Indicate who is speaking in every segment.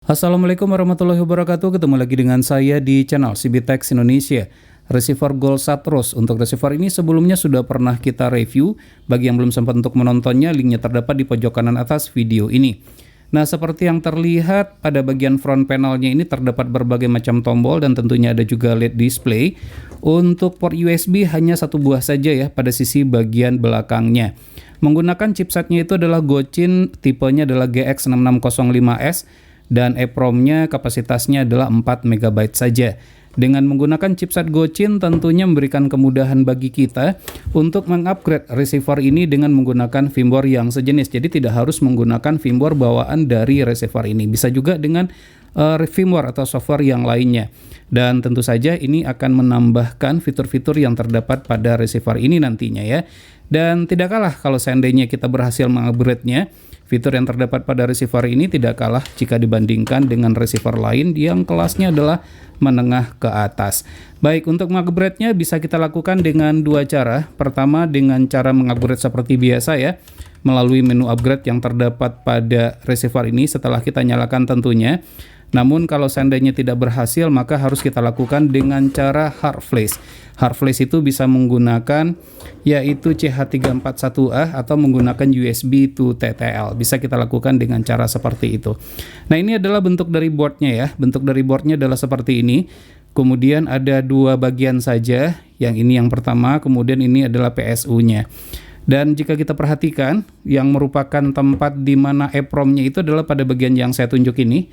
Speaker 1: Assalamualaikum warahmatullahi wabarakatuh. Ketemu lagi dengan saya di channel CBTech Indonesia. Receiver Goldsat ROS. Untuk receiver ini sebelumnya sudah pernah kita review. Bagi yang belum sempat untuk menontonnya, linknya terdapat di pojok kanan atas video ini. Nah, seperti yang terlihat pada bagian front panelnya ini terdapat berbagai macam tombol dan tentunya ada juga LED display. Untuk port USB hanya satu buah saja ya pada sisi bagian belakangnya. Menggunakan chipsetnya itu adalah Gochin, tipenya adalah GX6605S. Dan EEPROM-nya kapasitasnya adalah 4 MB saja. Dengan menggunakan chipset Gochin tentunya memberikan kemudahan bagi kita untuk mengupgrade receiver ini dengan menggunakan firmware yang sejenis. Jadi tidak harus menggunakan firmware bawaan dari receiver ini. Bisa juga dengan firmware atau software yang lainnya. Dan tentu saja ini akan menambahkan fitur-fitur yang terdapat pada receiver ini nantinya ya. Dan tidak kalah kalau seandainya kita berhasil mengupgrade-nya, fitur yang terdapat pada receiver ini tidak kalah jika dibandingkan dengan receiver lain yang kelasnya adalah menengah ke atas. Baik, untuk mengupgrade-nya bisa kita lakukan dengan dua cara. Pertama dengan cara mengupgrade seperti biasa ya, melalui menu upgrade yang terdapat pada receiver ini setelah kita nyalakan tentunya. Namun kalau seandainya tidak berhasil, maka harus kita lakukan dengan cara hard flash. Hard flash itu bisa menggunakan yaitu CH341A atau menggunakan USB to TTL. Bisa kita lakukan dengan cara seperti itu. Nah, ini adalah bentuk dari boardnya ya. Bentuk dari boardnya adalah seperti ini. Kemudian ada dua bagian saja. Yang ini yang pertama, kemudian ini adalah PSU-nya. Dan jika kita perhatikan, yang merupakan tempat di mana EEPROM-nya itu adalah pada bagian yang saya tunjuk ini.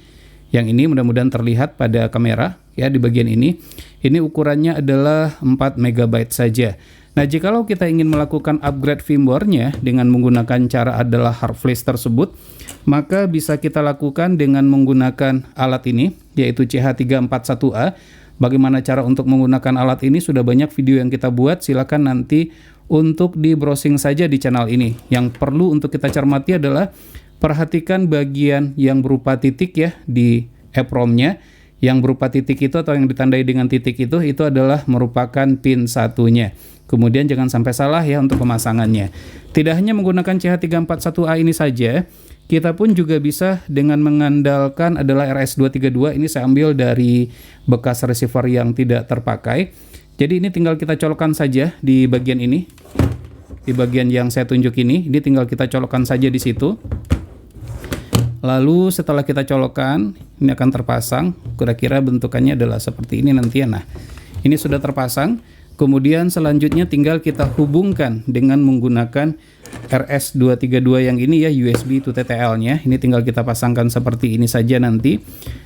Speaker 1: Yang ini mudah-mudahan terlihat pada kamera ya di bagian ini. Ini ukurannya adalah 4 MB saja. Nah, jikalau kita ingin melakukan upgrade firmware-nya dengan menggunakan cara adalah hard flash tersebut, maka bisa kita lakukan dengan menggunakan alat ini yaitu CH341A. Bagaimana cara untuk menggunakan alat ini sudah banyak video yang kita buat, silakan nanti untuk di browsing saja di channel ini. Yang perlu untuk kita cermati adalah perhatikan bagian yang berupa titik ya di EEPROM-nya. Yang berupa titik itu atau yang ditandai dengan titik itu adalah merupakan pin satunya. Kemudian jangan sampai salah ya untuk pemasangannya. Tidak hanya menggunakan CH341A ini saja, kita pun juga bisa dengan mengandalkan adalah RS232. Ini saya ambil dari bekas receiver yang tidak terpakai. Jadi ini tinggal kita colokkan saja di bagian ini. Di bagian yang saya tunjuk ini tinggal kita colokkan saja di situ. Lalu setelah kita colokkan, ini akan terpasang. Kira-kira bentukannya adalah seperti ini nanti ya. Nah, ini sudah terpasang. Kemudian selanjutnya tinggal kita hubungkan dengan menggunakan RS232 yang ini ya, USB to TTL-nya. Ini tinggal kita pasangkan seperti ini saja nanti.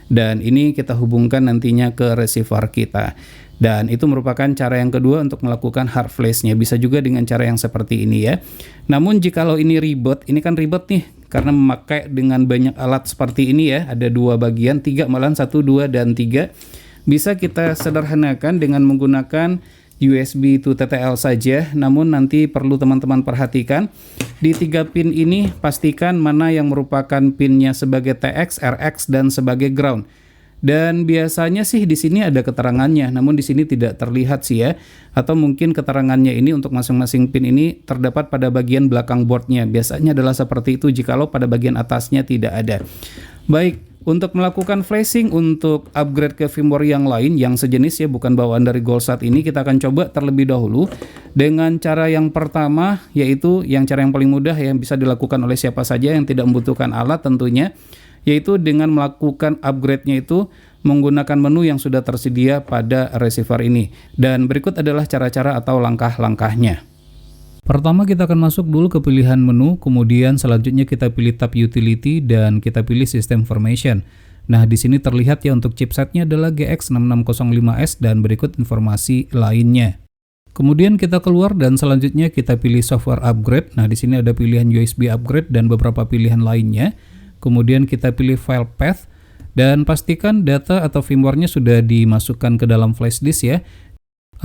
Speaker 1: Dan ini kita hubungkan nantinya ke receiver kita. Dan itu merupakan cara yang kedua untuk melakukan hard flash-nya. Bisa juga dengan cara yang seperti ini ya. Namun jikalau ini ribet, ini kan ribet nih. Karena memakai dengan banyak alat seperti ini ya. Ada dua bagian, 3 malahan 1, 2, dan 3. Bisa kita sederhanakan dengan menggunakan USB to TTL saja. Namun nanti perlu teman-teman perhatikan. Di 3 pin ini pastikan mana yang merupakan pinnya sebagai TX, RX, dan sebagai ground. Dan biasanya sih di sini ada keterangannya, namun di sini tidak terlihat sih ya. Atau mungkin keterangannya ini untuk masing-masing pin ini terdapat pada bagian belakang boardnya. Biasanya adalah seperti itu jikalau pada bagian atasnya tidak ada. Baik, untuk melakukan flashing untuk upgrade ke firmware yang lain yang sejenis ya, bukan bawaan dari Goldsat ini, kita akan coba terlebih dahulu dengan cara yang pertama, yaitu yang cara yang paling mudah yang bisa dilakukan oleh siapa saja yang tidak membutuhkan alat tentunya, yaitu dengan melakukan upgrade-nya itu menggunakan menu yang sudah tersedia pada receiver ini. Dan berikut adalah cara-cara atau langkah-langkahnya. Pertama kita akan masuk dulu ke pilihan menu, kemudian selanjutnya kita pilih tab utility dan kita pilih system information. Nah, di sini terlihat ya untuk chipsetnya adalah GX6605S dan berikut informasi lainnya. Kemudian kita keluar dan selanjutnya kita pilih software upgrade. Nah, di sini ada pilihan USB upgrade dan beberapa pilihan lainnya. Kemudian kita pilih file path dan pastikan data atau firmware-nya sudah dimasukkan ke dalam flash disk ya.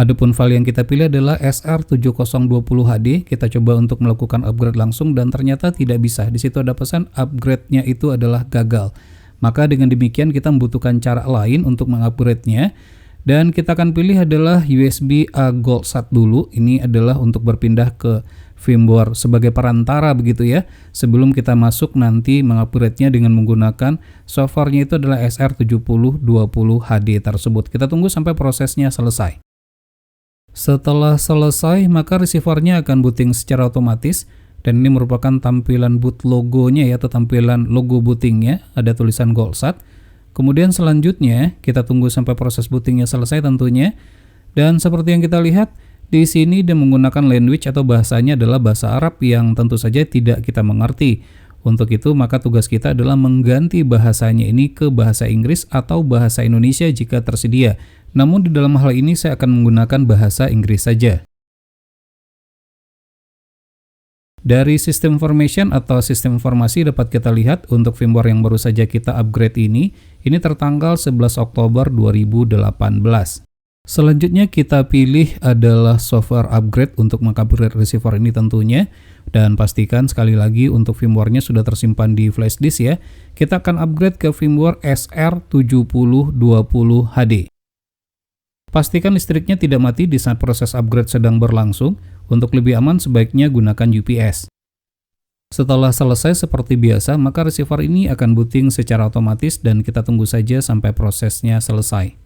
Speaker 1: Adapun file yang kita pilih adalah SR7020HD. Kita coba untuk melakukan upgrade langsung dan ternyata tidak bisa. Di situ ada pesan upgrade-nya itu adalah gagal. Maka dengan demikian kita membutuhkan cara lain untuk mengupgrade-nya. Dan kita akan pilih adalah USB A Goldsat dulu. Ini adalah untuk berpindah ke firmware sebagai perantara begitu ya, sebelum kita masuk nanti mengupgrade-nya dengan menggunakan software-nya itu adalah SR7020HD tersebut. Kita tunggu sampai prosesnya selesai. Setelah selesai, maka receiver-nya akan booting secara otomatis, dan ini merupakan tampilan boot logonya ya, atau tampilan logo bootingnya, ada tulisan Goldsat. Kemudian selanjutnya kita tunggu sampai proses bootingnya selesai tentunya, dan seperti yang kita lihat di sini dia menggunakan language atau bahasanya adalah bahasa Arab yang tentu saja tidak kita mengerti. Untuk itu maka tugas kita adalah mengganti bahasanya ini ke bahasa Inggris atau bahasa Indonesia jika tersedia. Namun di dalam hal ini saya akan menggunakan bahasa Inggris saja. Dari sistem information atau sistem informasi dapat kita lihat untuk firmware yang baru saja kita upgrade ini tertanggal 11 Oktober 2018. Selanjutnya kita pilih adalah software upgrade untuk mengupgrade receiver ini tentunya, dan pastikan sekali lagi untuk firmware-nya sudah tersimpan di flash disk ya. Kita akan upgrade ke firmware SR7020HD. Pastikan listriknya tidak mati di saat proses upgrade sedang berlangsung. Untuk lebih aman sebaiknya gunakan UPS. Setelah selesai seperti biasa, maka receiver ini akan booting secara otomatis dan kita tunggu saja sampai prosesnya selesai.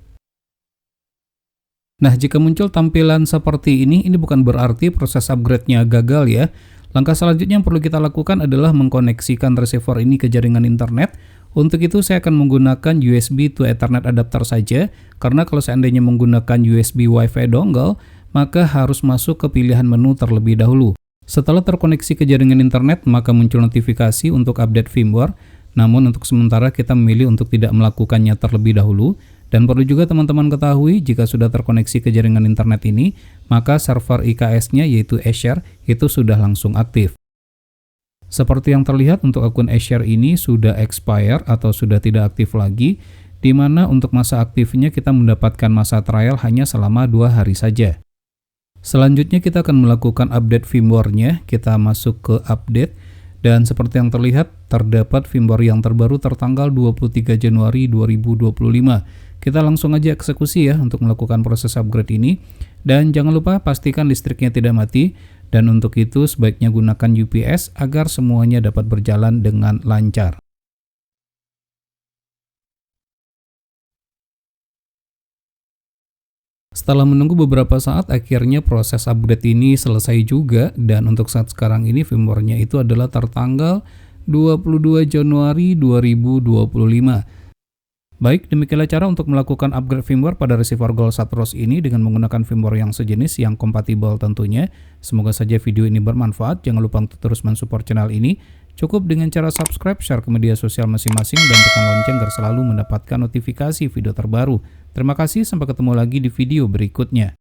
Speaker 1: Nah, jika muncul tampilan seperti ini bukan berarti proses upgrade-nya gagal ya. Langkah selanjutnya yang perlu kita lakukan adalah mengkoneksikan receiver ini ke jaringan internet. Untuk itu saya akan menggunakan USB to Ethernet adapter saja, karena kalau seandainya menggunakan USB Wi-Fi dongle, maka harus masuk ke pilihan menu terlebih dahulu. Setelah terkoneksi ke jaringan internet, maka muncul notifikasi untuk update firmware. Namun untuk sementara kita memilih untuk tidak melakukannya terlebih dahulu. Dan perlu juga teman-teman ketahui, jika sudah terkoneksi ke jaringan internet ini, maka server IKS-nya yaitu Azure itu sudah langsung aktif. Seperti yang terlihat untuk akun Azure ini sudah expire atau sudah tidak aktif lagi, di mana untuk masa aktifnya kita mendapatkan masa trial hanya selama 2 hari saja. Selanjutnya kita akan melakukan update firmware-nya. Kita masuk ke update, dan seperti yang terlihat terdapat firmware yang terbaru tertanggal 23 Januari 2025. Kita langsung aja eksekusi ya untuk melakukan proses upgrade ini, dan jangan lupa pastikan listriknya tidak mati, dan untuk itu sebaiknya gunakan UPS agar semuanya dapat berjalan dengan lancar. Setelah menunggu beberapa saat, akhirnya proses upgrade ini selesai juga, dan untuk saat sekarang ini firmware-nya itu adalah tertanggal 22 Januari 2025. Baik, demikianlah cara untuk melakukan upgrade firmware pada receiver Goldsat ROS ini dengan menggunakan firmware yang sejenis yang kompatibel tentunya. Semoga saja video ini bermanfaat. Jangan lupa untuk terus mensupport channel ini. Cukup dengan cara subscribe, share ke media sosial masing-masing, dan tekan lonceng agar selalu mendapatkan notifikasi video terbaru. Terima kasih, sampai ketemu lagi di video berikutnya.